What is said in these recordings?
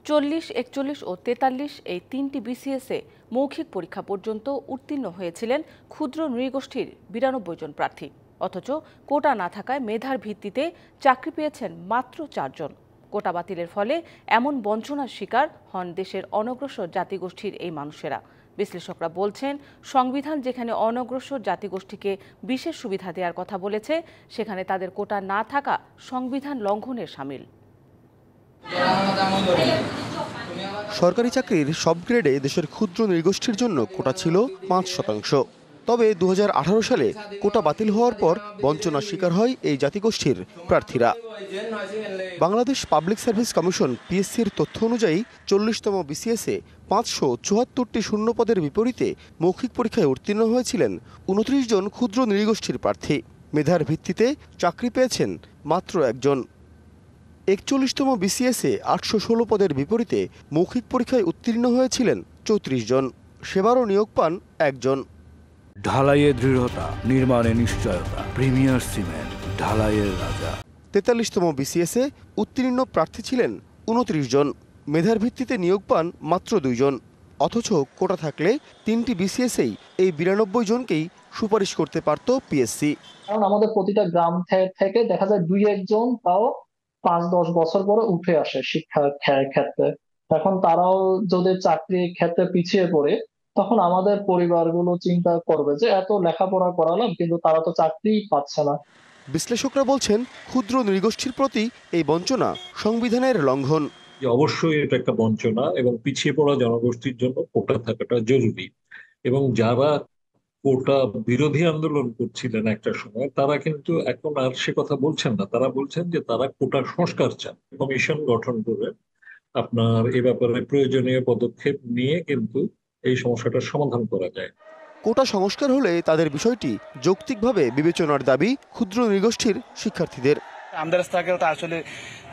40, 41 ও 43 এই তিনটি বিসিএসে মৌখিক পরীক্ষা পর্যন্ত উত্তীর্ণ হয়েছিলেন ক্ষুদ্র নৃগোষ্ঠীর 92 জন প্রার্থী। অথচ কোটা না থাকায় মেধার ভিত্তিতে চাকরি পেয়েছেন মাত্র 4 জন। কোটা বাতিলের ফলে এমন বঞ্চনার শিকার হন দেশের অনগ্রসর জাতিগোষ্ঠীর এই মানুষেরা। বিশ্লেষকরা বলছেন, সংবিধান যেখানে অনগ্রসর জাতিগোষ্ঠীকে বিশেষ সুবিধা দেওয়ার কথা বলেছে, সেখানে তাদের কোটা না থাকা সংবিধান লঙ্ঘনের শামিল। সরকারি চাকরির সব গ্রেডে দেশের ক্ষুদ্র নৃগোষ্ঠীর জন্য কোটা ছিল 5%। তবে 2018 সালে কোটা বাতিল হওয়ার পর বঞ্চনার শিকার হয় এই জাতিগোষ্ঠীর প্রার্থীরা। বাংলাদেশ পাবলিক সার্ভিস কমিশন পিএসসির তথ্য অনুযায়ী 40তম বিসিএসে 574টি শূন্য পদের বিপরীতে মৌখিক পরীক্ষায় উত্তীর্ণ হয়েছিলেন 29 জন ক্ষুদ্র নৃগোষ্ঠীর প্রার্থী। মেধার ভিত্তিতে চাকরি পেয়েছেন মাত্র একজন। 41তম বিসিএসে 816 পদের বিপরীতে মৌখিক পরীক্ষায় উত্তীর্ণ হয়েছিলেন 34 জন। সেবারও নিয়োগ পান একজন। ঢালাইয়ে দৃঢ়তা, নির্মাণে নিশ্চয়তা, প্রিমিয়ার সিমেন্ট, ঢালাইয়ের রাজা। 43তম বিসিএসে উত্তীর্ণ প্রার্থী ছিলেন 29 জন। মেধার ভিত্তিতে নিয়োগ পান মাত্র 2 জন। অথচ কোটা থাকলে 3টি বিসিএসেই এই 92 জনকেই সুপারিশ করতে পারত পিএসসি। কারণ আমাদের প্রতিটা গ্রাম থেকে দেখা যায় 2-1 জন তাও 5-10 বছর পরে উঠে আসে শিক্ষার ক্ষেত্রে। এখন তারাও যদি চাকরির ক্ষেত্রে পিছিয়ে পড়ে, তখন আমাদের পরিবারগুলো চিন্তা করবে যে এত লেখাপড়া করালাম কিন্তু তারা তো চাকরিই পাচ্ছে না। বিশ্লেষকরা বলছেন, ক্ষুদ্র নৃগোষ্ঠীর প্রতি এই বঞ্চনা সংবিধানের লঙ্ঘন। অবশ্যই এটা একটা বঞ্চনা এবং পিছিয়ে পড়া জনগোষ্ঠীর জন্য কোটা থাকাটা জরুরি। এবং যারা কোটা বিরোধী আন্দোলন করছিলেন একটা সময়, তারা কিন্তু এখন আর সে কথা বলছেন না। তারা বলছেন যে তারা কোটা সংস্কার চান। কমিশন গঠন করে আপনার এ ব্যাপারে প্রয়োজনীয় পদক্ষেপ নিয়ে কিন্তু এই সমস্যাটার সমাধান করা যায়। কোটা সংস্কার হলে তাদের বিষয়টি যৌক্তিকভাবে বিবেচনার দাবি ক্ষুদ্র নৃগোষ্ঠীর শিক্ষার্থীদের। আমাদের স্ট্রাগলটা আসলে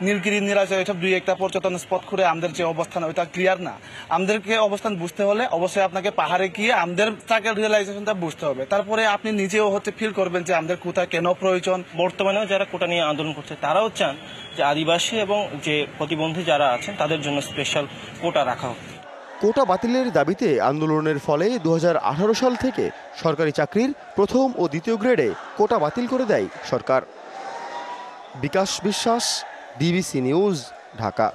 নীলগিরি নিরাজ এসব 2-1টা পর্যটন স্পট করে আমাদের যে অবস্থান ওইটা ক্লিয়ার না। আমাদেরকে অবস্থান বুঝতে হলে অবশ্যই আপনাকে পাহাড়ে গিয়ে আমাদের স্ট্রাগল রিয়েলাইজেশনটা বুঝতে হবে। তারপরে আপনি নিজেও ফিল করবেন যে আমাদের কোটা কেন প্রয়োজন। বর্তমানেও যারা কোটা নিয়ে আন্দোলন করছে তারাও চান যে আদিবাসী এবং যে প্রতিবন্ধী যারা আছেন তাদের জন্য স্পেশাল কোটা রাখা হোক। কোটা বাতিলের দাবিতে আন্দোলনের ফলে 2018 সাল থেকে সরকারি চাকরির প্রথম ও দ্বিতীয় গ্রেডে কোটা বাতিল করে দেয় সরকার। বিকাশ বিশ্বাস, ডিবিসি নিউজ, ঢাকা।